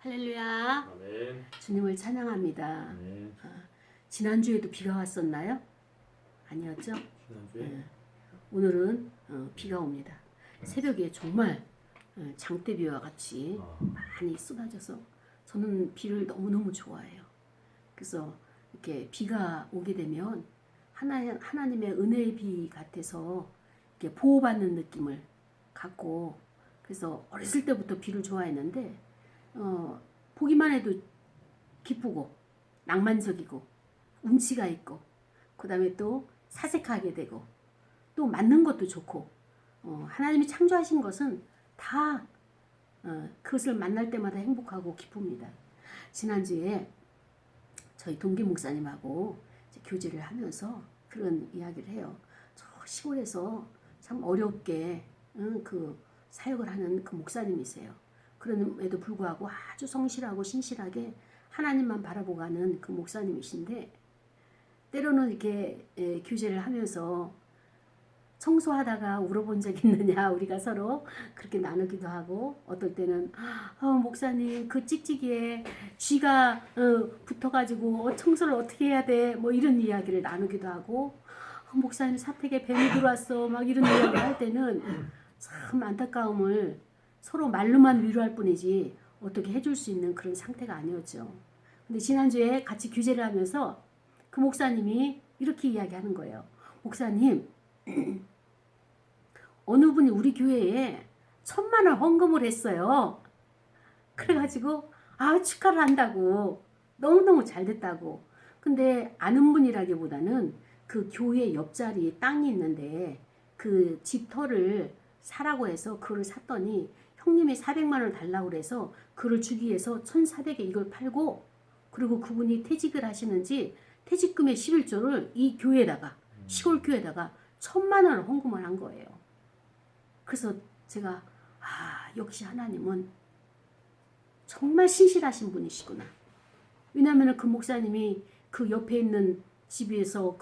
할렐루야. 아멘. 주님을 찬양합니다. 아멘. 지난주에도 비가 왔었나요? 아니었죠? 지난주에 네. 오늘은 비가 옵니다. 새벽에 정말 장대비와 같이 많이 쏟아져서 저는 비를 너무너무 좋아해요. 그래서 이렇게 비가 오게 되면 하나님의 은혜의 비 같아서 이렇게 보호받는 느낌을 갖고, 그래서 어렸을 때부터 비를 좋아했는데 보기만 해도 기쁘고 낭만적이고 운치가 있고, 그 다음에 또 사색하게 되고 또 맞는 것도 좋고, 하나님이 창조하신 것은 다 그것을 만날 때마다 행복하고 기쁩니다. 지난주에 저희 동기 목사님하고 이제 교제를 하면서 그런 이야기를 해요. 저 시골에서 참 어렵게 그 사역을 하는 그 목사님이세요. 그럼에도 불구하고 아주 성실하고 신실하게 하나님만 바라보고 가는 그 목사님이신데, 때로는 이렇게 교제를 하면서 청소하다가 울어본 적 있느냐, 우리가 서로 그렇게 나누기도 하고, 어떨 때는 목사님 그 찍찍이에 쥐가 붙어가지고 청소를 어떻게 해야 돼, 뭐 이런 이야기를 나누기도 하고, 목사님 사택에 뱀이 들어왔어, 막 이런 이야기를 할 때는 참 안타까움을 서로 말로만 위로할 뿐이지 어떻게 해줄 수 있는 그런 상태가 아니었죠. 근데 지난주에 같이 교제를 하면서 그 목사님이 이렇게 이야기하는 거예요. 목사님, 어느 분이 우리 교회에 1,000만 원 헌금을 했어요. 그래가지고 축하를 한다고, 너무너무 잘 됐다고. 근데 아는 분이라기보다는 그 교회 옆자리에 땅이 있는데 그 집터를 사라고 해서 그걸 샀더니 형님이 400만 원을 달라고 그래서 그를 주기 위해서 1,400에 이걸 팔고, 그리고 그분이 퇴직을 하시는지 퇴직금의 11조를 이 교회에다가, 시골 교회에다가 1,000만 원을 헌금을 한 거예요. 그래서 제가 역시 하나님은 정말 신실하신 분이시구나. 왜냐하면 그 목사님이 그 옆에 있는 집에서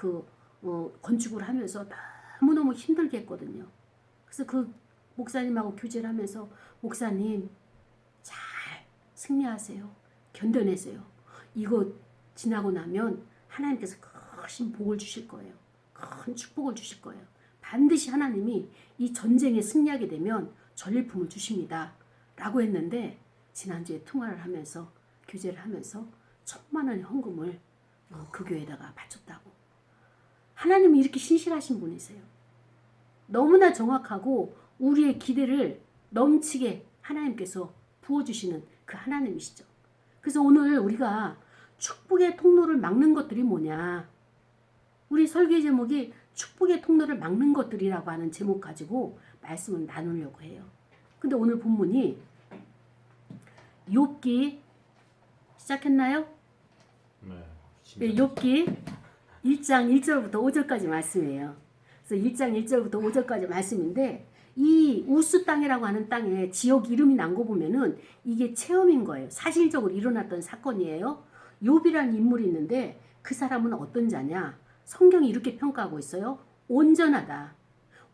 건축을 하면서 너무너무 힘들게 했거든요. 그래서 그 목사님하고 교제를 하면서, 목사님 잘 승리하세요. 견뎌내세요. 이거 지나고 나면 하나님께서 큰 복을 주실 거예요. 큰 축복을 주실 거예요. 반드시 하나님이 이 전쟁에 승리하게 되면 전리품을 주십니다. 라고 했는데, 지난주에 통화를 하면서 교제를 하면서 1,000만 원의 헌금을 그 교회에다가 바쳤다고. 하나님이 이렇게 신실하신 분이세요. 너무나 정확하고 우리의 기대를 넘치게 하나님께서 부어주시는 그 하나님이시죠. 그래서 오늘 우리가 축복의 통로를 막는 것들이 뭐냐, 우리 설교의 제목이 축복의 통로를 막는 것들이라고 하는 제목 가지고 말씀을 나누려고 해요. 근데 오늘 본문이 욥기 시작했나요? 네. 욥기 1장 1절부터 5절까지 말씀이에요. 그래서 1장 1절부터 5절까지 말씀인데, 이 우스 땅이라고 하는 땅에 지역 이름이 난 거 보면은 이게 체험인 거예요. 사실적으로 일어났던 사건이에요. 욥이라는 인물이 있는데 그 사람은 어떤 자냐? 성경이 이렇게 평가하고 있어요. 온전하다.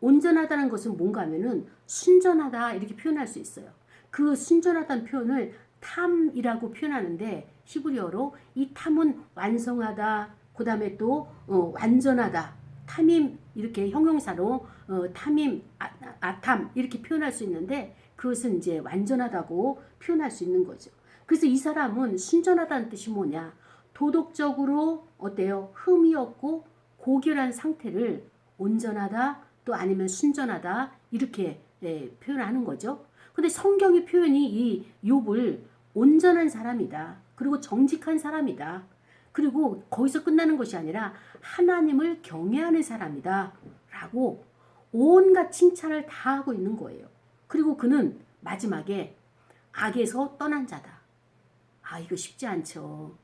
온전하다는 것은 뭔가 하면은 순전하다, 이렇게 표현할 수 있어요. 그 순전하다는 표현을 탐이라고 표현하는데, 히브리어로 이 탐은 완성하다, 그 다음에 또 완전하다, 탐임, 이렇게 형용사로 탐임, 아탐 이렇게 표현할 수 있는데, 그것은 이제 완전하다고 표현할 수 있는 거죠. 그래서 이 사람은 순전하다는 뜻이 뭐냐? 도덕적으로 어때요? 흠이 없고 고결한 상태를 온전하다, 또 아니면 순전하다, 이렇게 표현하는 거죠. 근데 성경의 표현이 이 욥을 온전한 사람이다, 그리고 정직한 사람이다, 그리고 거기서 끝나는 것이 아니라 하나님을 경외하는 사람이다 라고 온갖 칭찬을 다 하고 있는 거예요. 그리고 그는 마지막에 악에서 떠난 자다. 이거 쉽지 않죠.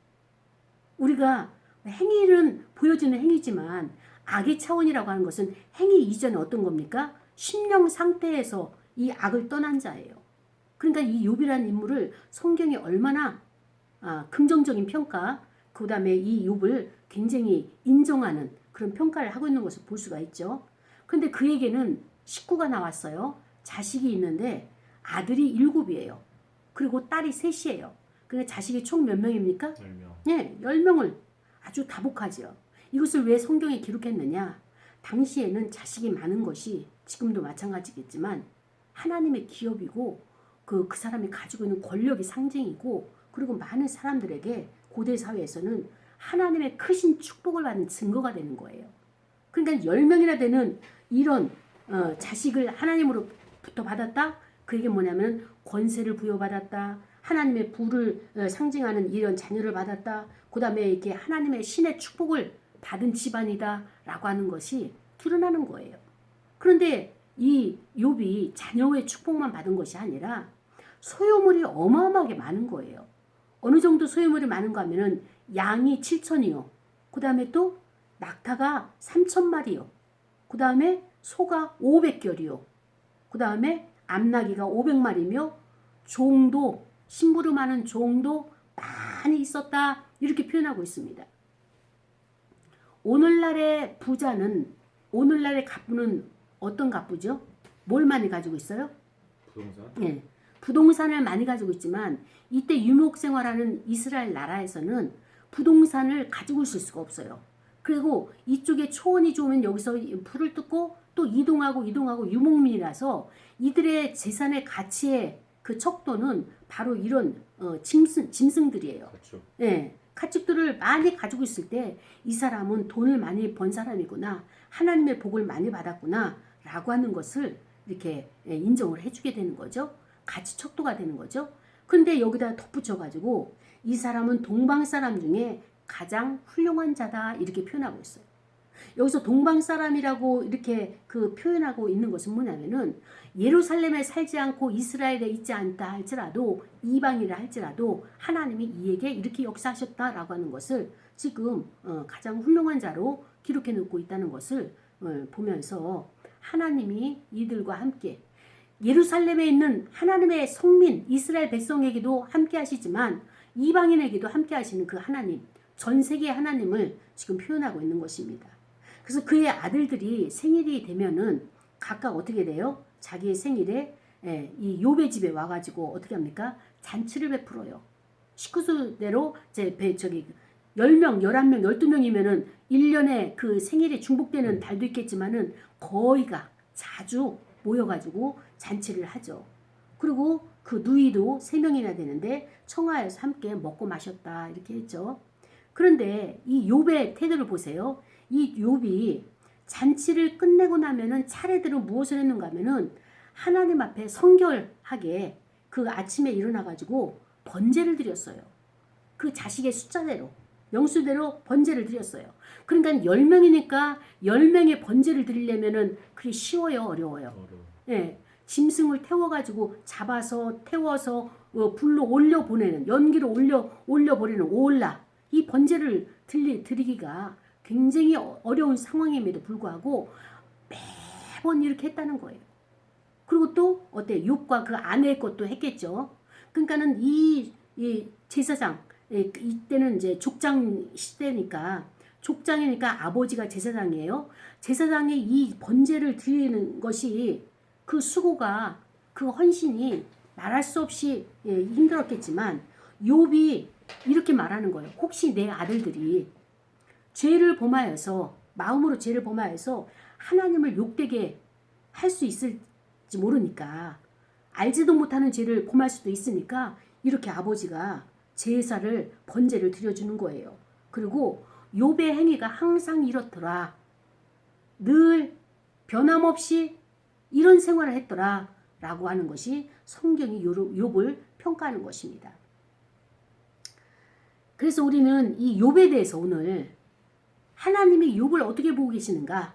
우리가 행위는 보여지는 행위지만 악의 차원이라고 하는 것은 행위 이전에 어떤 겁니까? 심령 상태에서 이 악을 떠난 자예요. 그러니까 이 욥이라는 인물을 성경이 얼마나 긍정적인 평가, 그 다음에 이 욥을 굉장히 인정하는 그런 평가를 하고 있는 것을 볼 수가 있죠. 그런데 그에게는 식구가 나왔어요. 자식이 있는데 아들이 7이에요. 그리고 딸이 3이에요. 그러니까 자식이 총 몇 명입니까? 10명. 네, 10명을 아주 다복하죠. 이것을 왜 성경에 기록했느냐? 당시에는 자식이 많은 것이 지금도 마찬가지겠지만 하나님의 기업이고 그 사람이 가지고 있는 권력의 상징이고 그리고 많은 사람들에게 고대 사회에서는 하나님의 크신 축복을 받는 증거가 되는 거예요. 그러니까 10명이나 되는 이런 자식을 하나님으로부터 받았다? 그게 뭐냐면 권세를 부여받았다. 하나님의 부를 상징하는 이런 자녀를 받았다. 그 다음에 이렇게 하나님의 신의 축복을 받은 집안이다 라고 하는 것이 드러나는 거예요. 그런데 이 욥이 자녀의 축복만 받은 것이 아니라 소유물이 어마어마하게 많은 거예요. 어느 정도 소유물이 많은가 하면은 양이 7천이요. 그 다음에 또 낙타가 3,000마리요. 그 다음에 소가 500결이요. 그 다음에 암나귀가 500마리며 종도 심부름하는 종도 많이 있었다. 이렇게 표현하고 있습니다. 오늘날의 부자는 오늘날의 갑부는 어떤 갑부죠? 뭘 많이 가지고 있어요? 부동산? 예, 부동산을 많이 가지고 있지만 이때 유목생활하는 이스라엘 나라에서는 부동산을 가지고 있을 수가 없어요. 그리고 이쪽에 초원이 좋으면 여기서 풀을 뜯고 또 이동하고 유목민이라서 이들의 재산의 가치의 그 척도는 바로 이런 짐승들이에요. 그렇죠. 예, 가축들을 많이 가지고 있을 때 이 사람은 돈을 많이 번 사람이구나, 하나님의 복을 많이 받았구나 라고 하는 것을 이렇게 인정을 해주게 되는 거죠. 가치 척도가 되는 거죠. 근데 여기다 덧붙여가지고 이 사람은 동방 사람 중에 가장 훌륭한 자다 이렇게 표현하고 있어요. 여기서 동방 사람이라고 이렇게 그 표현하고 있는 것은 뭐냐면은 예루살렘에 살지 않고 이스라엘에 있지 않다 할지라도 이방이라 할지라도 하나님이 이에게 이렇게 역사하셨다라고 하는 것을 지금 가장 훌륭한 자로 기록해 놓고 있다는 것을 보면서 하나님이 이들과 함께 예루살렘에 있는 하나님의 성민 이스라엘 백성에게도 함께 하시지만 이방인에게도 함께 하시는 그 하나님, 전 세계의 하나님을 지금 표현하고 있는 것입니다. 그래서 그의 아들들이 생일이 되면은 각각 어떻게 돼요? 자기의 생일에 이 욥의 집에 와가지고 어떻게 합니까? 잔치를 베풀어요. 식구수대로 10명, 11명, 12명이면은 1년에 그 생일에 중복되는 달도 있겠지만은 거의가 자주 모여가지고 잔치를 하죠. 그리고 그 누이도 3명이나 되는데 청하에서 함께 먹고 마셨다 이렇게 했죠. 그런데 이 욥의 태도를 보세요. 이 욥이 잔치를 끝내고 나면은 차례대로 무엇을 했는가 하면은 하나님 앞에 성결하게 그 아침에 일어나가지고 번제를 드렸어요. 그 자식의 숫자대로 명수대로 번제를 드렸어요. 그러니까 10명이니까 10명의 번제를 드리려면은 그게 쉬워요, 어려워요? 예, 짐승을 태워가지고 잡아서 태워서 불로 올려 보내는 연기로 올려 버리는 오올라 이 번제를 드리기가 굉장히 어려운 상황임에도 불구하고 매번 이렇게 했다는 거예요. 그리고 또 어때? 욥과 그 아내의 것도 했겠죠. 그러니까는 이 제사장 이때는 이제 족장 시대니까 족장이니까 아버지가 제사장이에요. 제사장이 이 번제를 드리는 것이 그 수고가 그 헌신이 말할 수 없이 힘들었겠지만 욥이 이렇게 말하는 거예요. 혹시 내 아들들이 죄를 범하여서 마음으로 죄를 범하여서 하나님을 욕되게 할 수 있을지 모르니까 알지도 못하는 죄를 범할 수도 있으니까 이렇게 아버지가 제사를 번제를 드려주는 거예요. 그리고 욥의 행위가 항상 이렇더라. 늘 변함없이 이런 생활을 했더라 라고 하는 것이 성경이 욥을 평가하는 것입니다. 그래서 우리는 이 욥에 대해서 오늘 하나님이 욥을 어떻게 보고 계시는가?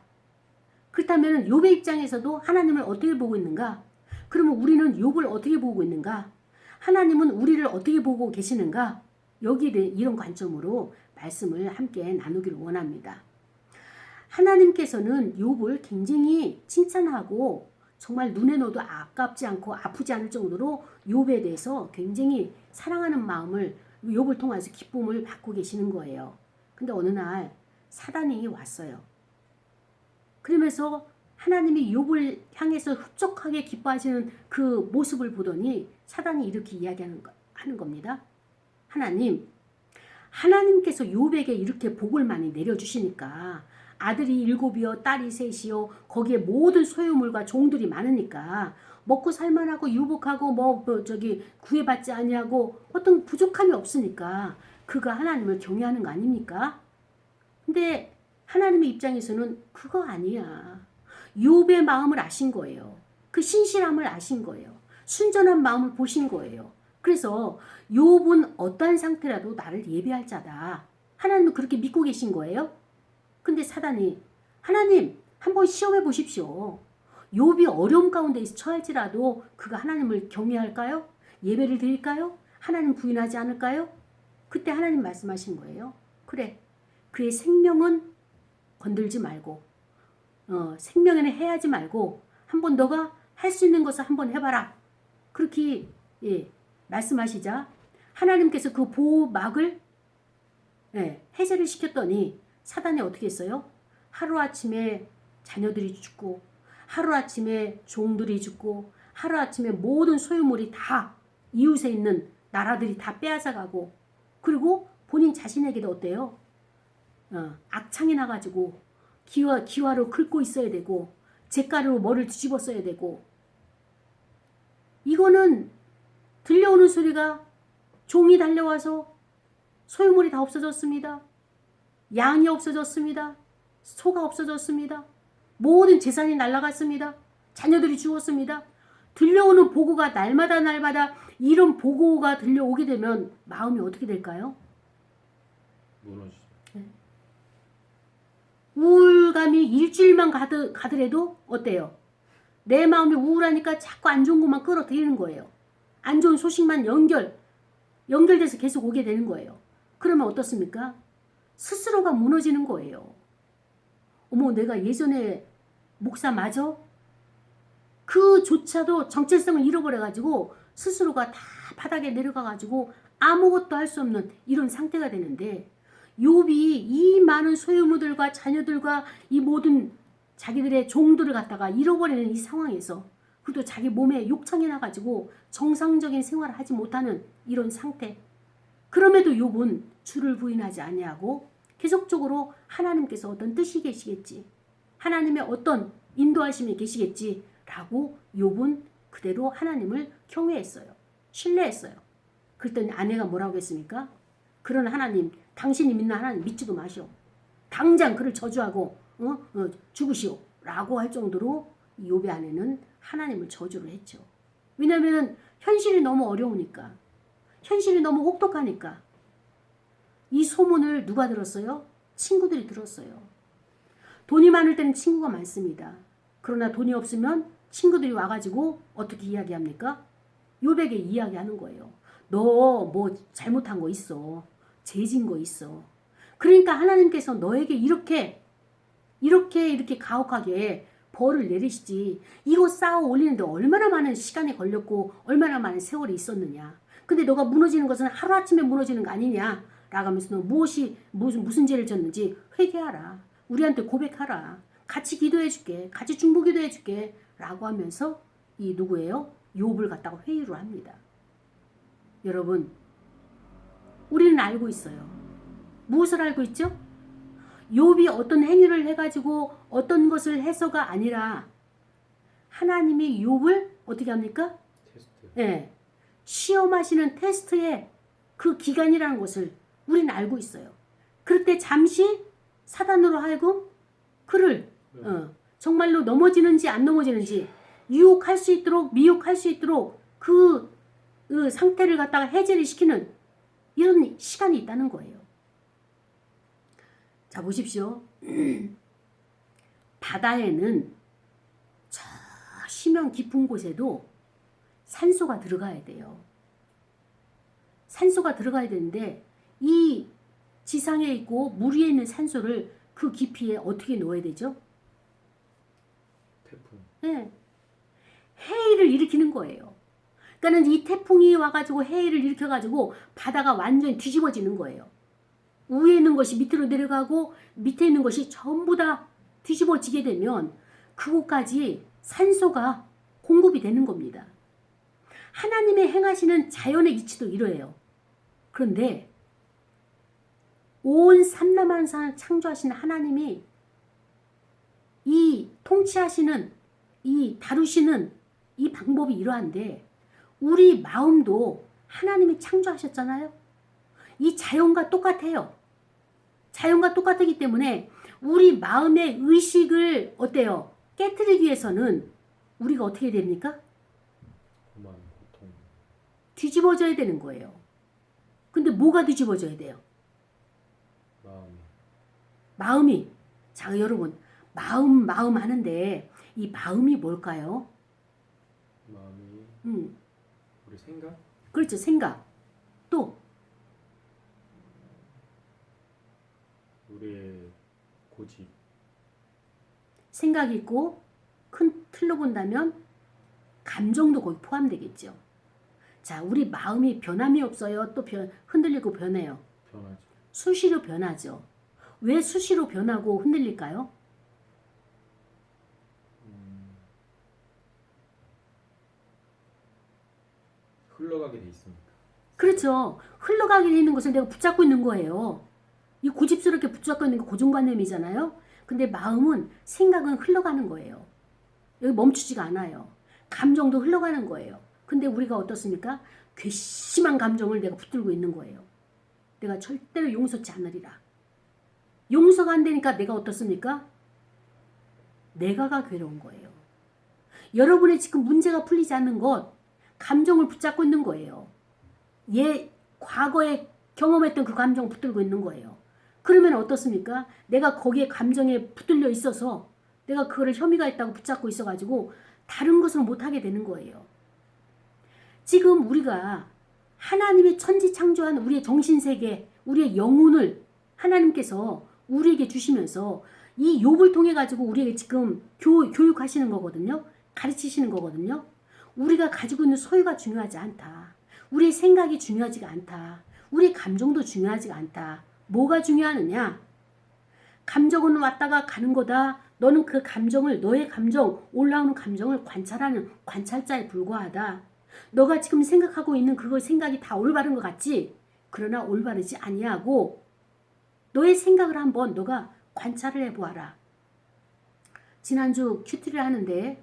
그렇다면 욥의 입장에서도 하나님을 어떻게 보고 있는가? 그러면 우리는 욥을 어떻게 보고 있는가? 하나님은 우리를 어떻게 보고 계시는가? 여기에 이런 관점으로 말씀을 함께 나누기를 원합니다. 하나님께서는 욥을 굉장히 칭찬하고 정말 눈에 넣어도 아깝지 않고 아프지 않을 정도로 욥에 대해서 굉장히 사랑하는 마음을 욥을 통해서 기쁨을 받고 계시는 거예요. 근데 어느 날 사단이 왔어요. 그러면서 하나님이 욥을 향해서 흡족하게 기뻐하시는 그 모습을 보더니 사단이 이렇게 이야기하는 하는 겁니다. 하나님께서 욥에게 이렇게 복을 많이 내려주시니까 아들이 7이요 딸이 3이요 거기에 모든 소유물과 종들이 많으니까 먹고 살만하고 유복하고 구애받지 아니하고 어떤 부족함이 없으니까 그가 하나님을 경외하는 거 아닙니까? 근데 하나님의 입장에서는 그거 아니야. 욥의 마음을 아신 거예요. 그 신실함을 아신 거예요. 순전한 마음을 보신 거예요. 그래서 욥은 어떠한 상태라도 나를 예배할 자다. 하나님은 그렇게 믿고 계신 거예요. 근데 사단이 하나님 한번 시험해 보십시오. 욥이 어려움 가운데 처할지라도 그가 하나님을 경외할까요? 예배를 드릴까요? 하나님 부인하지 않을까요? 그때 하나님 말씀하신 거예요. 그래, 그의 생명은 건들지 말고 생명에는 해하지 말고 한번 너가 할 수 있는 것을 한번 해봐라. 그렇게 말씀하시자 하나님께서 그 보호막을 해제를 시켰더니 사단이 어떻게 했어요? 하루아침에 자녀들이 죽고 하루아침에 종들이 죽고 하루아침에 모든 소유물이 다 이웃에 있는 나라들이 다 빼앗아가고 그리고 본인 자신에게도 어때요? 악창이 나가지고 기와로 긁고 있어야 되고 잿가루로 머리를 뒤집어 써야 되고 이거는 들려오는 소리가 종이 달려와서 소유물이 다 없어졌습니다. 양이 없어졌습니다. 소가 없어졌습니다. 모든 재산이 날아갔습니다. 자녀들이 죽었습니다. 들려오는 보고가 날마다 이런 보고가 들려오게 되면 마음이 어떻게 될까요? 무너지죠. 우울감이 일주일만 가더라도 어때요? 내 마음이 우울하니까 자꾸 안 좋은 것만 끌어들이는 거예요. 안 좋은 소식만 연결돼서 계속 오게 되는 거예요. 그러면 어떻습니까? 스스로가 무너지는 거예요. 어머, 내가 예전에 목사 맞아? 그조차도 정체성을 잃어버려가지고 스스로가 다 바닥에 내려가가지고 아무것도 할 수 없는 이런 상태가 되는데 욥이 이 많은 소유물들과 자녀들과 이 모든 자기들의 종들을 갖다가 잃어버리는 이 상황에서 그래도 자기 몸에 욕창이 나가지고 정상적인 생활을 하지 못하는 이런 상태. 그럼에도 욥은 주를 부인하지 아니하고 계속적으로 하나님께서 어떤 뜻이 계시겠지. 하나님의 어떤 인도하심이 계시겠지. 라고 욥은 그대로 하나님을 경외했어요. 신뢰했어요. 그랬더니 아내가 뭐라고 했습니까? 그런 하나님, 당신이 믿는 하나님 믿지도 마시오. 당장 그를 저주하고 죽으시오. 라고 할 정도로 욥의 아내는 하나님을 저주를 했죠. 왜냐하면 현실이 너무 어려우니까. 현실이 너무 혹독하니까. 이 소문을 누가 들었어요? 친구들이 들었어요. 돈이 많을 때는 친구가 많습니다. 그러나 돈이 없으면 친구들이 와가지고 어떻게 이야기합니까? 욥에게 이야기하는 거예요. 너 뭐 잘못한 거 있어. 죄진 거 있어. 그러니까 하나님께서 너에게 이렇게 가혹하게 벌을 내리시지. 이거 쌓아 올리는데 얼마나 많은 시간이 걸렸고 얼마나 많은 세월이 있었느냐. 근데 너가 무너지는 것은 하루아침에 무너지는 거 아니냐. 라고 하면서 너 무슨 죄를 졌는지 회개하라. 우리한테 고백하라. 같이 기도해 줄게. 같이 중보기도 해 줄게. 라고 하면서 이 누구예요? 욥을 갖다가 회유를 합니다. 여러분, 우리는 알고 있어요. 무엇을 알고 있죠? 욥이 어떤 행위를 해가지고 어떤 것을 해서가 아니라 하나님이 욥을 어떻게 합니까? 테스트. 시험하시는 테스트의 그 기간이라는 것을 우리는 알고 있어요. 그럴 때 잠시 사단으로 하여금 그를 정말로 넘어지는지 안 넘어지는지 유혹할 수 있도록 미혹할 수 있도록 그 상태를 갖다가 해제를 시키는 이런 시간이 있다는 거예요. 자, 보십시오. 바다에는 저 심연 깊은 곳에도 산소가 들어가야 돼요. 산소가 들어가야 되는데 이 지상에 있고 물 위에 있는 산소를 그 깊이에 어떻게 넣어야 되죠? 태풍. 네. 해일을 일으키는 거예요. 그러니까 이 태풍이 와가지고 해일을 일으켜가지고 바다가 완전히 뒤집어지는 거예요. 위에 있는 것이 밑으로 내려가고 밑에 있는 것이 전부 다 뒤집어지게 되면 그곳까지 산소가 공급이 되는 겁니다. 하나님의 행하시는 자연의 이치도 이러해요. 그런데 온 삼라만상을 창조하시는 하나님이 이 통치하시는 이 다루시는 이 방법이 이러한데 우리 마음도 하나님이 창조하셨잖아요. 이 자연과 똑같아요. 자연과 똑같기 때문에 우리 마음의 의식을 어때요? 깨트리기 위해서는 우리가 어떻게 됩니까? 고만 고통. 뒤집어져야 되는 거예요. 근데 뭐가 뒤집어져야 돼요? 마음이. 마음이. 자, 여러분, 마음 하는데 이 마음이 뭘까요? 마음이 우리 생각? 그렇죠. 생각. 또 우리의 고집. 생각이 있고 큰 틀로 본다면 감정도 거기 포함되겠죠. 자, 우리 마음이 변함이 없어요. 또 흔들리고 변해요. 변하지. 수시로 변하죠. 왜 수시로 변하고 흔들릴까요? 흘러가게 돼 있으니까. 그렇죠. 흘러가게 돼 있는 것을 내가 붙잡고 있는 거예요. 이 고집스럽게 붙잡고 있는 게 고정관념이잖아요. 근데 마음은, 생각은 흘러가는 거예요. 여기 멈추지가 않아요. 감정도 흘러가는 거예요. 근데 우리가 어떻습니까? 괘씸한 감정을 내가 붙들고 있는 거예요. 내가 절대로 용서치 않으리라. 용서가 안 되니까 내가 어떻습니까? 내가가 괴로운 거예요. 여러분의 지금 문제가 풀리지 않는 것, 감정을 붙잡고 있는 거예요. 과거에 경험했던 그 감정을 붙들고 있는 거예요. 그러면 어떻습니까? 내가 거기에 감정에 붙들려 있어서 내가 그거를 혐의가 있다고 붙잡고 있어가지고 다른 것을 못하게 되는 거예요. 지금 우리가 하나님의 천지 창조한 우리의 정신세계, 우리의 영혼을 하나님께서 우리에게 주시면서 이 욥을 통해 가지고 우리에게 지금 교육하시는 거거든요. 가르치시는 거거든요. 우리가 가지고 있는 소유가 중요하지 않다. 우리의 생각이 중요하지가 않다. 우리의 감정도 중요하지가 않다. 뭐가 중요하느냐? 감정은 왔다가 가는 거다. 너는 그 감정을, 너의 감정, 올라오는 감정을 관찰하는 관찰자에 불과하다. 너가 지금 생각하고 있는 그거 생각이 다 올바른 것 같지? 그러나 올바르지 아니하고 너의 생각을 한번 너가 관찰을 해보아라. 지난주 큐티를 하는데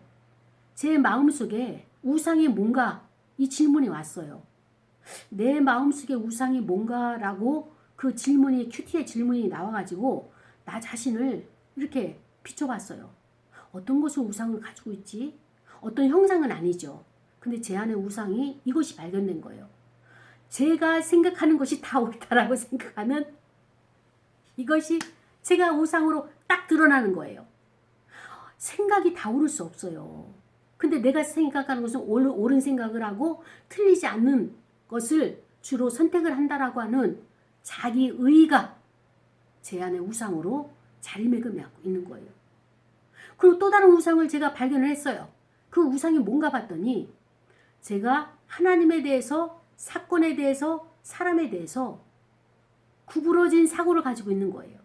제 마음속에 우상이 뭔가 이 질문이 왔어요. 내 마음속에 우상이 뭔가라고 그 질문이, 큐티의 질문이 나와가지고 나 자신을 이렇게 비춰봤어요. 어떤 것을 우상을 가지고 있지? 어떤 형상은 아니죠. 근데 제 안에 우상이 이것이 발견된 거예요. 제가 생각하는 것이 다 옳다라고 생각하는 이것이 제가 우상으로 딱 드러나는 거예요. 생각이 다 옳을 수 없어요. 근데 내가 생각하는 것은 옳은 생각을 하고 틀리지 않는 것을 주로 선택을 한다라고 하는 자기의가 제 안에 우상으로 자리매김하고 있는 거예요. 그리고 또 다른 우상을 제가 발견을 했어요. 그 우상이 뭔가 봤더니 제가 하나님에 대해서, 사건에 대해서, 사람에 대해서 구부러진 사고를 가지고 있는 거예요.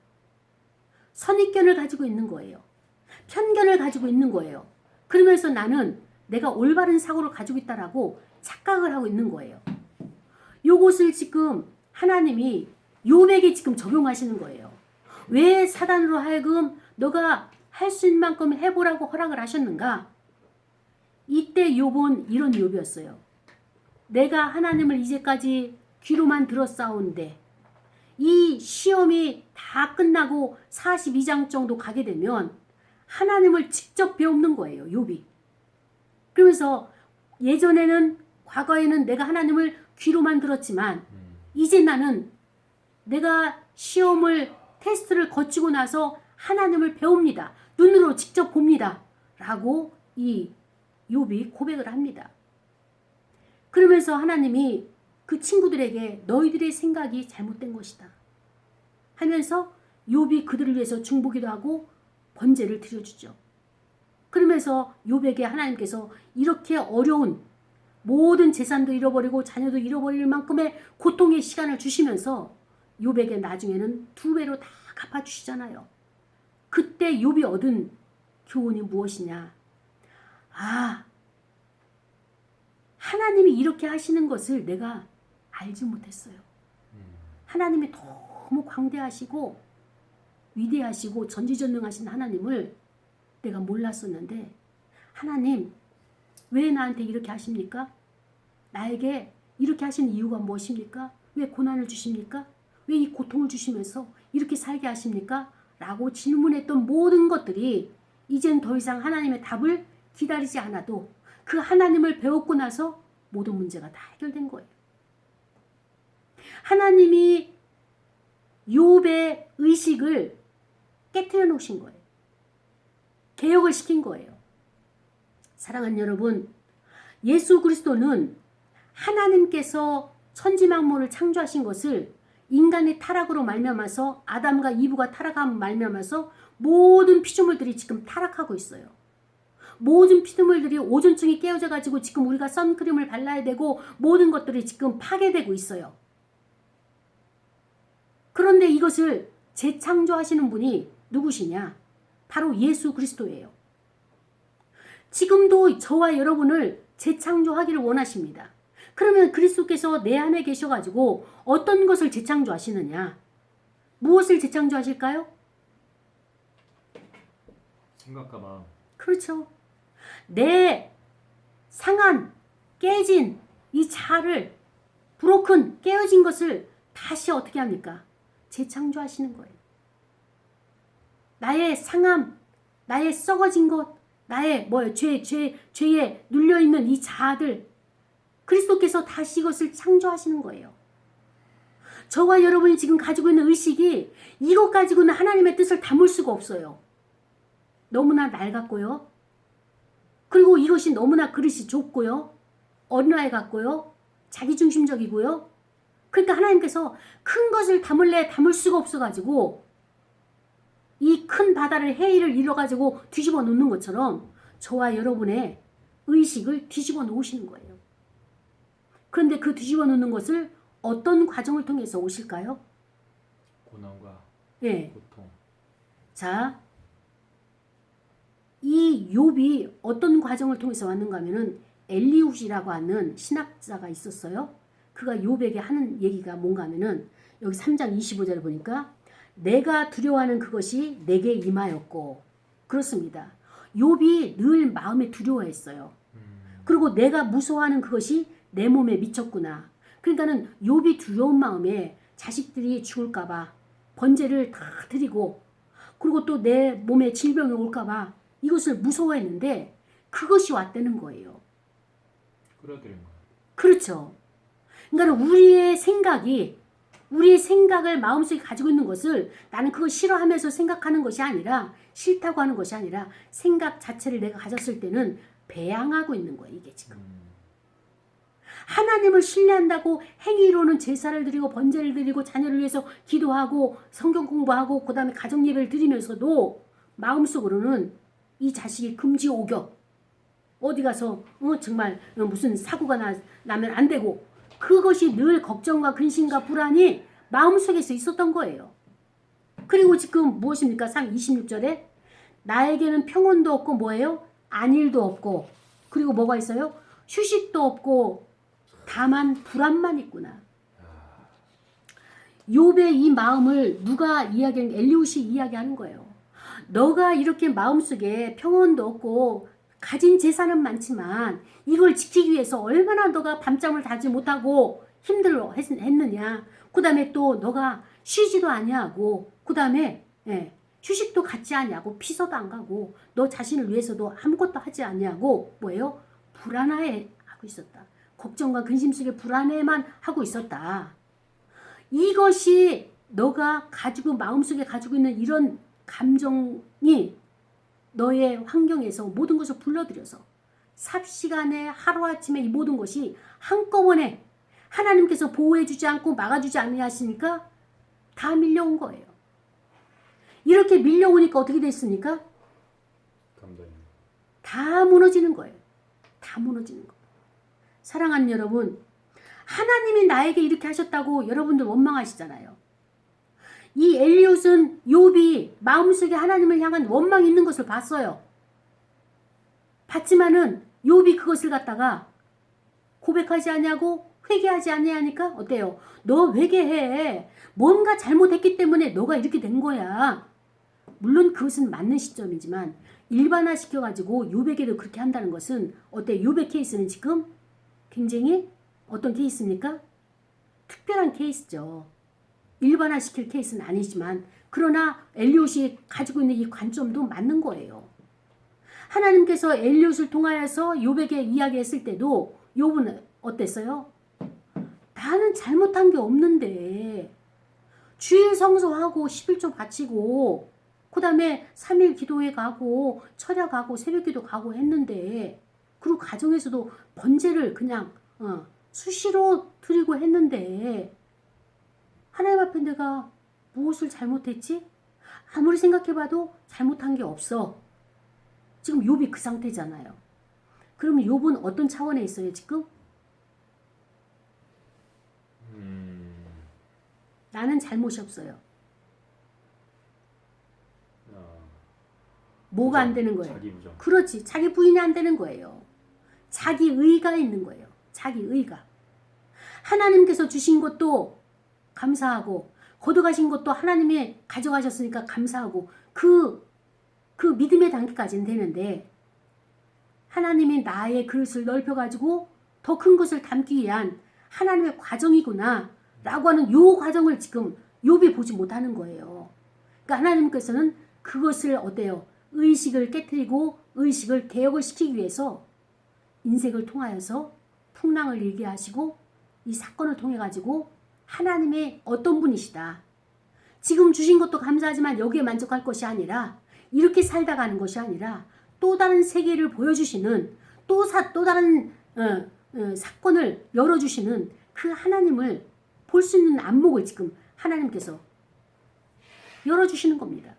선입견을 가지고 있는 거예요. 편견을 가지고 있는 거예요. 그러면서 나는 내가 올바른 사고를 가지고 있다라고 착각을 하고 있는 거예요. 요것을 지금 하나님이 욥에게 지금 적용하시는 거예요. 왜 사단으로 하여금 너가 할 수 있는 만큼 해보라고 허락을 하셨는가? 이때 욥은 이런 욥이었어요. 내가 하나님을 이제까지 귀로만 들었사온데 이 시험이 다 끝나고 42장 정도 가게 되면 하나님을 직접 배우는 거예요. 욥이. 그러면서 예전에는, 과거에는 내가 하나님을 귀로만 들었지만 이제 나는 내가 시험을, 테스트를 거치고 나서 하나님을 배웁니다. 눈으로 직접 봅니다. 라고 이 욥이 고백을 합니다. 그러면서 하나님이 그 친구들에게 너희들의 생각이 잘못된 것이다 하면서 욥이 그들을 위해서 중보기도 하고 번제를 드려주죠. 그러면서 욥에게 하나님께서 이렇게 어려운 모든 재산도 잃어버리고 자녀도 잃어버릴 만큼의 고통의 시간을 주시면서 욥에게 나중에는 2배로 다 갚아주시잖아요. 그때 욥이 얻은 교훈이 무엇이냐? 아, 하나님이 이렇게 하시는 것을 내가 알지 못했어요. 하나님이 너무 광대하시고 위대하시고 전지전능하신 하나님을 내가 몰랐었는데 하나님 왜 나한테 이렇게 하십니까? 나에게 이렇게 하시는 이유가 무엇입니까? 왜 고난을 주십니까? 왜 이 고통을 주시면서 이렇게 살게 하십니까? 라고 질문했던 모든 것들이 이젠 더 이상 하나님의 답을 기다리지 않아도 그 하나님을 배웠고 나서 모든 문제가 다 해결된 거예요. 하나님이 욥의 의식을 깨트려 놓으신 거예요. 개혁을 시킨 거예요. 사랑하는 여러분, 예수 그리스도는 하나님께서 천지만물을 창조하신 것을 인간의 타락으로 말미암아서 아담과 이브가 타락함 말미암아서 모든 피조물들이 지금 타락하고 있어요. 모든 피조물들이 오존층이 깨어져 가지고 지금 우리가 선크림을 발라야 되고 모든 것들이 지금 파괴되고 있어요. 그런데 이것을 재창조하시는 분이 누구시냐? 바로 예수 그리스도예요. 지금도 저와 여러분을 재창조하기를 원하십니다. 그러면 그리스도께서 내 안에 계셔가지고 어떤 것을 재창조하시느냐? 무엇을 재창조하실까요? 생각과 마음. 그렇죠. 내 상한, 깨진 이 자아를 브로큰, 깨어진 것을 다시 어떻게 합니까? 재창조하시는 거예요. 나의 상함, 나의 썩어진 것, 나의 죄에 눌려있는 이 자아들, 그리스도께서 다시 이것을 창조하시는 거예요. 저와 여러분이 지금 가지고 있는 의식이 이것 가지고는 하나님의 뜻을 담을 수가 없어요. 너무나 낡았고요. 그리고 이것이 너무나 그릇이 좁고요. 어린아이 같고요. 자기중심적이고요. 그러니까 하나님께서 큰 것을 담을 수가 없어가지고 이 큰 바다를 해일을 이뤄가지고 뒤집어 놓는 것처럼 저와 여러분의 의식을 뒤집어 놓으시는 거예요. 그런데 그 뒤집어 놓는 것을 어떤 과정을 통해서 오실까요? 고난과 예. 고통. 자, 이 욥이 어떤 과정을 통해서 왔는가 하면은 엘리훗이라고 하는 신학자가 있었어요. 그가 욥에게 하는 얘기가 뭔가 하면은 여기 3장 25절에 보니까 내가 두려워하는 그것이 내게 임하였고 그렇습니다. 욥이 늘 마음에 두려워했어요. 그리고 내가 무서워하는 그것이 내 몸에 미쳤구나. 그러니까는 욥이 두려운 마음에 자식들이 죽을까봐 번제를 다 드리고 그리고 또 내 몸에 질병이 올까봐 이것을 무서워했는데 그것이 왔다는 거예요. 끌어들인 거예요. 그렇죠. 그러니까 우리의 생각을 마음속에 가지고 있는 것을 나는 그걸 싫어하면서 생각하는 것이 아니라 싫다고 하는 것이 아니라 생각 자체를 내가 가졌을 때는 배양하고 있는 거예요. 이게 지금. 하나님을 신뢰한다고 행위로는 제사를 드리고 번제를 드리고 자녀를 위해서 기도하고 성경 공부하고 그 다음에 가정 예배를 드리면서도 마음속으로는 이 자식이 금지 오격 어디 가서 정말 무슨 사고가 나면 안 되고 그것이 늘 걱정과 근심과 불안이 마음속에서 있었던 거예요. 그리고 지금 무엇입니까? 26절에 나에게는 평온도 없고 뭐예요? 안일도 없고 그리고 뭐가 있어요? 휴식도 없고 다만 불안만 있구나. 욥의 이 마음을 누가 이야기하는 엘리훗이 이야기하는 거예요. 너가 이렇게 마음속에 평온도 없고 가진 재산은 많지만 이걸 지키기 위해서 얼마나 너가 밤잠을 자지 못하고 힘들어 했느냐. 그 다음에 또 너가 쉬지도 아니하고 그 다음에 휴식도 갖지 아니하고 피서도 안 가고 너 자신을 위해서도 아무것도 하지 아니하고 뭐예요? 불안해 하고 있었다. 걱정과 근심 속에 불안해만 하고 있었다. 이것이 너가 마음속에 가지고 있는 이런 감정이 너의 환경에서 모든 것을 불러들여서 삽시간에 하루아침에 이 모든 것이 한꺼번에 하나님께서 보호해주지 않고 막아주지 않으시니까 다 밀려온 거예요. 이렇게 밀려오니까 어떻게 됐습니까? 다 무너지는 거예요. 다 무너지는 거예요. 사랑하는 여러분, 하나님이 나에게 이렇게 하셨다고 여러분들 원망하시잖아요. 이 엘리훗은 욥이 마음속에 하나님을 향한 원망이 있는 것을 봤어요. 봤지만은 욥이 그것을 갖다가 고백하지 아니하고 회개하지 아니하니까 어때요? 너 회개해. 뭔가 잘못했기 때문에 너가 이렇게 된 거야. 물론 그것은 맞는 시점이지만 일반화시켜가지고 요백에도 그렇게 한다는 것은 어때? 요백 케이스는 지금 굉장히 어떤 케이스입니까? 특별한 케이스죠. 일반화시킬 케이스는 아니지만 그러나 엘리옷이 가지고 있는 이 관점도 맞는 거예요. 하나님께서 엘리옷을 통하여서 요백에 이야기했을 때도 욥은 어땠어요? 나는 잘못한 게 없는데 주일 성소하고 11조 바치고 그 다음에 3일 기도회 가고 철야 가고 새벽기도 가고 했는데 그리고 가정에서도 번제를 그냥 수시로 드리고 했는데 하나님 앞에 내가 무엇을 잘못했지? 아무리 생각해봐도 잘못한 게 없어. 지금 욥이 그 상태잖아요. 그러면 욥은 어떤 차원에 있어요 지금? 나는 잘못이 없어요. 뭐가 안 되는 거예요? 자기 부정. 그렇지. 자기 부인이 안 되는 거예요. 자기 의가 있는 거예요. 자기 의가. 하나님께서 주신 것도 감사하고 거둬가신 것도 하나님이 가져가셨으니까 감사하고 그 믿음의 단계까지는 되는데 하나님이 나의 그릇을 넓혀가지고 더 큰 것을 담기 위한 하나님의 과정이구나 라고 하는 요 과정을 지금 욥이 보지 못하는 거예요. 그러니까 하나님께서는 그것을 어때요? 의식을 깨트리고 의식을 개혁을 시키기 위해서 인생을 통하여서 풍랑을 일게 하시고 이 사건을 통해 가지고 하나님의 어떤 분이시다. 지금 주신 것도 감사하지만 여기에 만족할 것이 아니라 이렇게 살다 가는 것이 아니라 또 다른 세계를 보여주시는 또 다른 사건을 열어주시는 그 하나님을 볼 수 있는 안목을 지금 하나님께서 열어주시는 겁니다.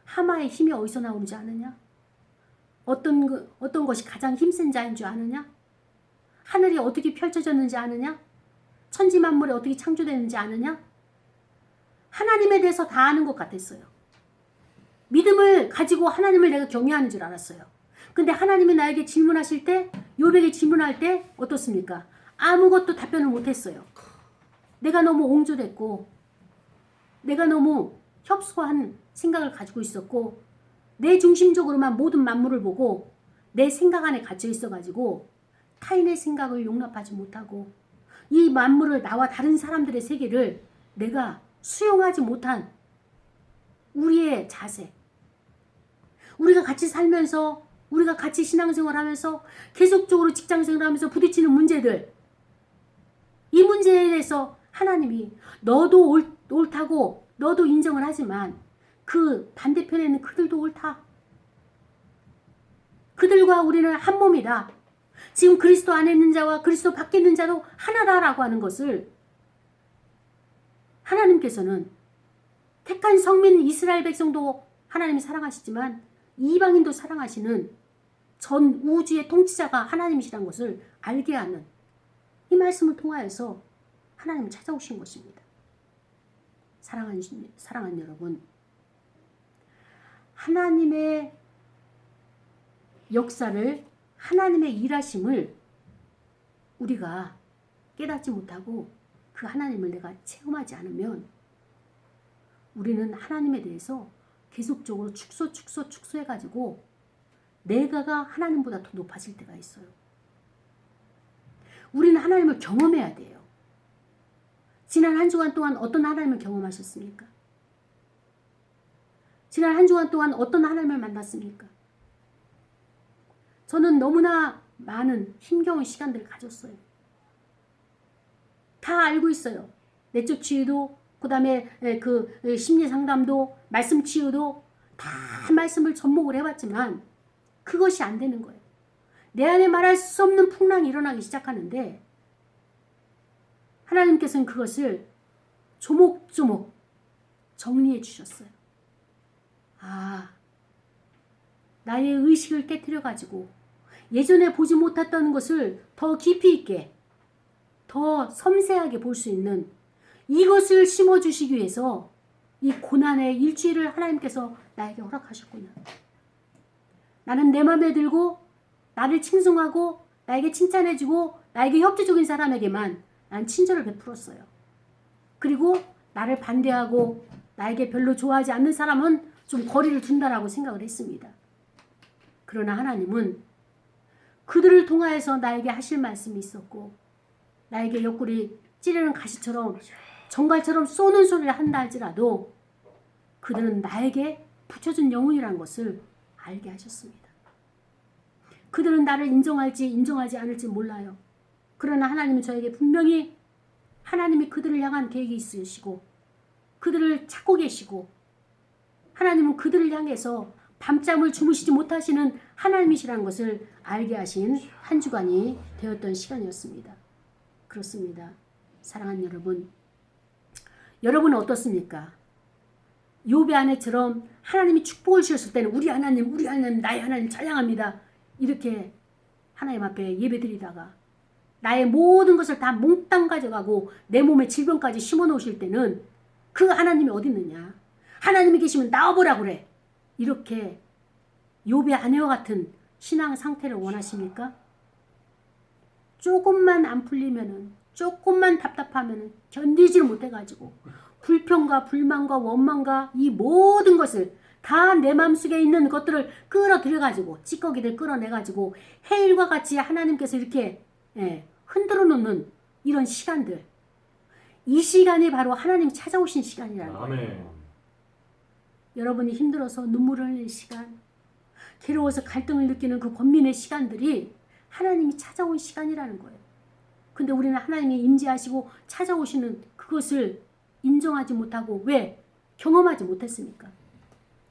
하마의 힘이 어디서 나오는지 아느냐? 어떤 것이 가장 힘센 자인 줄 아느냐? 하늘이 어떻게 펼쳐졌는지 아느냐? 천지 만물이 어떻게 창조되는지 아느냐? 하나님에 대해서 다 아는 것 같았어요. 믿음을 가지고 하나님을 내가 경외하는 줄 알았어요. 근데 하나님이 나에게 질문하실 때, 욥에게 질문할 때 어떻습니까? 아무것도 답변을 못했어요. 내가 너무 옹졸했고 내가 너무 협소한 생각을 가지고 있었고 내 중심적으로만 모든 만물을 보고 내 생각 안에 갇혀 있어가지고 타인의 생각을 용납하지 못하고 이 만물을 나와 다른 사람들의 세계를 내가 수용하지 못한 우리의 자세, 우리가 같이 살면서 우리가 같이 신앙생활하면서 계속적으로 직장생활하면서 부딪히는 문제들, 이 문제에 대해서 하나님이 너도 옳다고 너도 인정을 하지만 그 반대편에는 그들도 옳다. 그들과 우리는 한 몸이다. 지금 그리스도 안에 있는 자와 그리스도 밖에 있는 자도 하나다라고 하는 것을 하나님께서는 택한 성민 이스라엘 백성도 하나님이 사랑하시지만 이방인도 사랑하시는 전 우주의 통치자가 하나님이시라는 것을 알게 하는 이 말씀을 통하여서 하나님을 찾아오신 것입니다. 사랑하는 여러분, 하나님의 역사를, 하나님의 일하심을 우리가 깨닫지 못하고 그 하나님을 내가 체험하지 않으면 우리는 하나님에 대해서 계속적으로 축소해가지고 내가가 하나님보다 더 높아질 때가 있어요. 우리는 하나님을 경험해야 돼요. 지난 한 주간 동안 어떤 하나님을 경험하셨습니까? 지난 한 주간 동안 어떤 하나님을 만났습니까? 저는 너무나 많은 힘겨운 시간들을 가졌어요. 다 알고 있어요. 내적 치유도, 그 다음에 그 심리 상담도, 말씀 치유도 다 말씀을 접목을 해봤지만 그것이 안 되는 거예요. 내 안에 말할 수 없는 풍랑이 일어나기 시작하는데 하나님께서는 그것을 조목조목 정리해 주셨어요. 나의 의식을 깨트려가지고 예전에 보지 못했던 것을 더 깊이 있게, 더 섬세하게 볼 수 있는 이것을 심어주시기 위해서 이 고난의 일주일을 하나님께서 나에게 허락하셨구나. 나는 내 맘에 들고 나를 칭송하고 나에게 칭찬해주고 나에게 협조적인 사람에게만 난 친절을 베풀었어요. 그리고 나를 반대하고 나에게 별로 좋아하지 않는 사람은 좀 거리를 둔다라고 생각을 했습니다. 그러나 하나님은 그들을 통하여서 나에게 하실 말씀이 있었고 나에게 옆구리 찌르는 가시처럼 정갈처럼 쏘는 소리를 한다 할지라도 그들은 나에게 붙여준 영혼이라는 것을 알게 하셨습니다. 그들은 나를 인정할지 인정하지 않을지 몰라요. 그러나 하나님은 저에게 분명히 하나님이 그들을 향한 계획이 있으시고 그들을 찾고 계시고 하나님은 그들을 향해서 밤잠을 주무시지 못하시는 하나님이시라는 것을 알게 하신 한 주간이 되었던 시간이었습니다. 그렇습니다. 사랑하는 여러분, 여러분은 어떻습니까? 욥의 아내처럼 하나님이 축복을 주셨을 때는 우리 하나님, 나의 하나님 찬양합니다. 이렇게 하나님 앞에 예배드리다가 나의 모든 것을 다 몽땅 가져가고 내 몸에 질병까지 심어놓으실 때는 그 하나님이 어디 있느냐? 하나님이 계시면 나와보라 그래. 이렇게 욥의 아내와 같은 신앙 상태를 원하십니까? 조금만 안 풀리면은, 조금만 답답하면은 견디지를 못해가지고 불평과 불만과 원망과 이 모든 것을 다 내 마음속에 있는 것들을 끌어들여가지고 찌꺼기를 끌어내가지고 해일과 같이 하나님께서 이렇게 흔들어 놓는 이런 시간들, 이 시간이 바로 하나님이 찾아오신 시간이라는 거예요. 아멘. 여러분이 힘들어서 눈물을 흘릴 시간, 괴로워서 갈등을 느끼는 그 권민의 시간들이 하나님이 찾아온 시간이라는 거예요. 근데 우리는 하나님이 임재하시고 찾아오시는 그것을 인정하지 못하고 왜? 경험하지 못했습니까?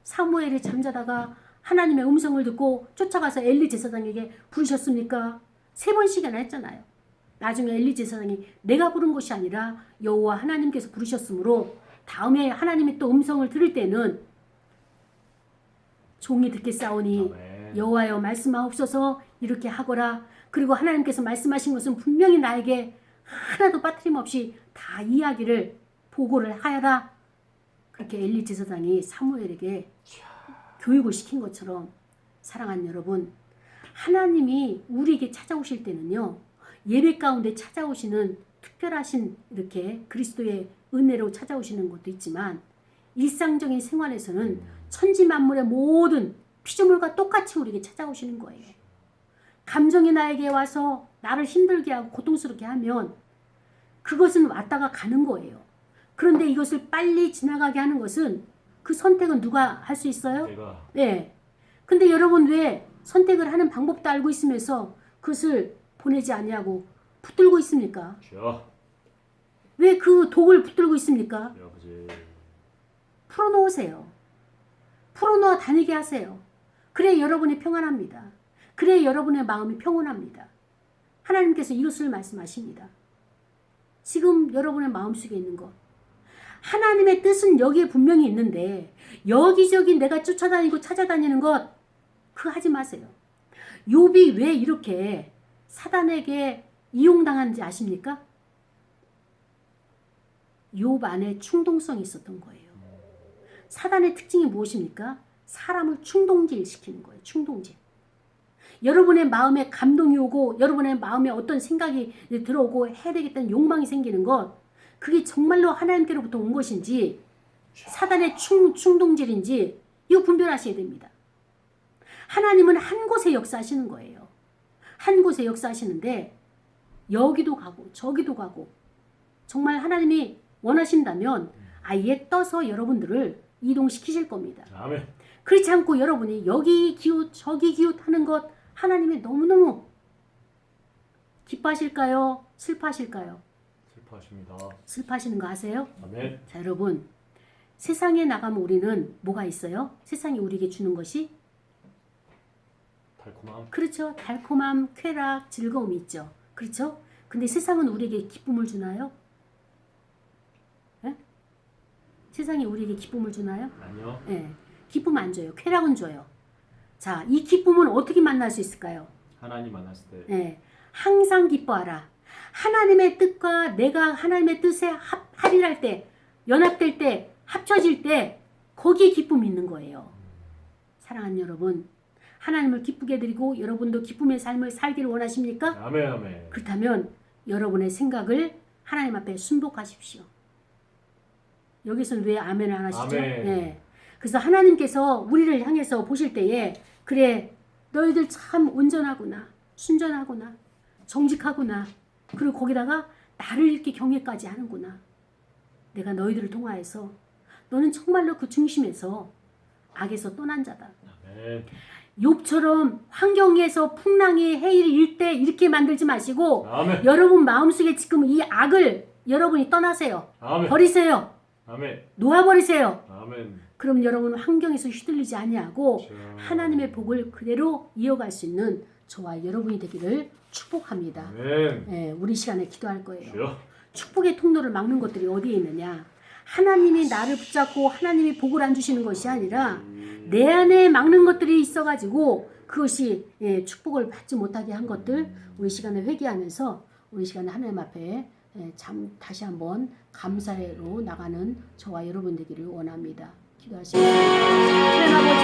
사무엘이 잠자다가 하나님의 음성을 듣고 쫓아가서 엘리 제사장에게 부르셨습니까? 3번씩이나 했잖아요. 나중에 엘리 제사장이 내가 부른 것이 아니라 여호와 하나님께서 부르셨으므로 다음에 하나님이 또 음성을 들을 때는 종이 듣겠사오니 여호와여 말씀하옵소서 이렇게 하거라. 그리고 하나님께서 말씀하신 것은 분명히 나에게 하나도 빠트림없이 다 이야기를 보고를 하여라. 그렇게 엘리 제사장이 사무엘에게 교육을 시킨 것처럼 사랑하는 여러분, 하나님이 우리에게 찾아오실 때는요, 예배 가운데 찾아오시는 특별하신 이렇게 그리스도의 은혜로 찾아오시는 것도 있지만 일상적인 생활에서는 천지 만물의 모든 피조물과 똑같이 우리에게 찾아오시는 거예요. 감정이 나에게 와서 나를 힘들게 하고 고통스럽게 하면 그것은 왔다가 가는 거예요. 그런데 이것을 빨리 지나가게 하는 것은 그 선택은 누가 할 수 있어요? 내가. 네. 근데 여러분 왜 선택을 하는 방법도 알고 있으면서 그것을 보내지 아니하고 붙들고 있습니까? 주여. 왜 그 독을 붙들고 있습니까? 아버지. 풀어놓으세요. 풀어놓아 다니게 하세요. 그래 여러분이 평안합니다. 그래 여러분의 마음이 평온합니다. 하나님께서 이것을 말씀하십니다. 지금 여러분의 마음속에 있는 것, 하나님의 뜻은 여기에 분명히 있는데 여기저기 내가 쫓아다니고 찾아다니는 것 그거 하지 마세요. 욥이 왜 이렇게 사단에게 이용당하는지 아십니까? 욥 안에 충동성이 있었던 거예요. 사단의 특징이 무엇입니까? 사람을 충동질시키는 거예요. 충동질. 여러분의 마음에 감동이 오고 여러분의 마음에 어떤 생각이 들어오고 해야 되겠다는 욕망이 생기는 것, 그게 정말로 하나님께로부터 온 것인지 사단의 충동질인지 이거 분별하셔야 됩니다. 하나님은 한 곳에 역사하시는 거예요. 한 곳에 역사하시는데 여기도 가고 저기도 가고 정말 하나님이 원하신다면 아예 떠서 여러분들을 이동시키실 겁니다. 아멘. 그렇지 않고 여러분이 여기 기웃 저기 기웃 하는 것 하나님이 너무너무 기뻐하실까요? 슬퍼하실까요? 슬퍼하십니다. 슬퍼하시는 거 아세요? 아멘. 자 여러분, 세상에 나가면 우리는 뭐가 있어요? 세상이 우리에게 주는 것이 달콤함. 그렇죠. 달콤함, 쾌락, 즐거움이 있죠. 그렇죠? 근데 세상은 우리에게 기쁨을 주나요? 네? 세상이 우리에게 기쁨을 주나요? 아니요. 네. 기쁨 안 줘요. 쾌락은 줘요. 자, 이 기쁨은 어떻게 만날 수 있을까요? 하나님 만났을 때. 네. 항상 기뻐하라. 하나님의 뜻과 내가 하나님의 뜻에 합일할 때, 연합될 때, 합쳐질 때 거기에 기쁨이 있는 거예요. 사랑하는 여러분, 하나님을 기쁘게 드리고 여러분도 기쁨의 삶을 살기를 원하십니까? 아멘 아멘. 그렇다면 여러분의 생각을 하나님 앞에 순복하십시오. 여기서는 왜 아멘을 안 하시죠? 아멘. 네. 그래서 하나님께서 우리를 향해서 보실 때에 그래 너희들 참 온전하구나, 순전하구나, 정직하구나. 그리고 거기다가 나를 이렇게 경외까지 하는구나. 내가 너희들을 통하여서 너는 정말로 그 중심에서 악에서 떠난 자다. 아멘. 욥처럼 환경에서 풍랑이 해일이 일 때 이렇게 만들지 마시고 아멘. 여러분 마음속에 지금 이 악을 여러분이 떠나세요. 아멘. 버리세요. 아멘. 놓아버리세요. 아멘. 그럼 여러분은 환경에서 휘둘리지 아니하고 자. 하나님의 복을 그대로 이어갈 수 있는 저와 여러분이 되기를 축복합니다. 아멘. 예, 우리 시간에 기도할 거예요. 주여. 축복의 통로를 막는 것들이 어디에 있느냐? 하나님이 나를 붙잡고 하나님이 복을 안 주시는 것이 아니라 내 안에 막는 것들이 있어가지고 그것이 축복을 받지 못하게 한 것들 우리 시간에 회개하면서 우리 시간에 하나님 앞에 다시 한번 감사로 나가는 저와 여러분 되기를 원합니다. 기도하시겠습니다. 하나님 아버지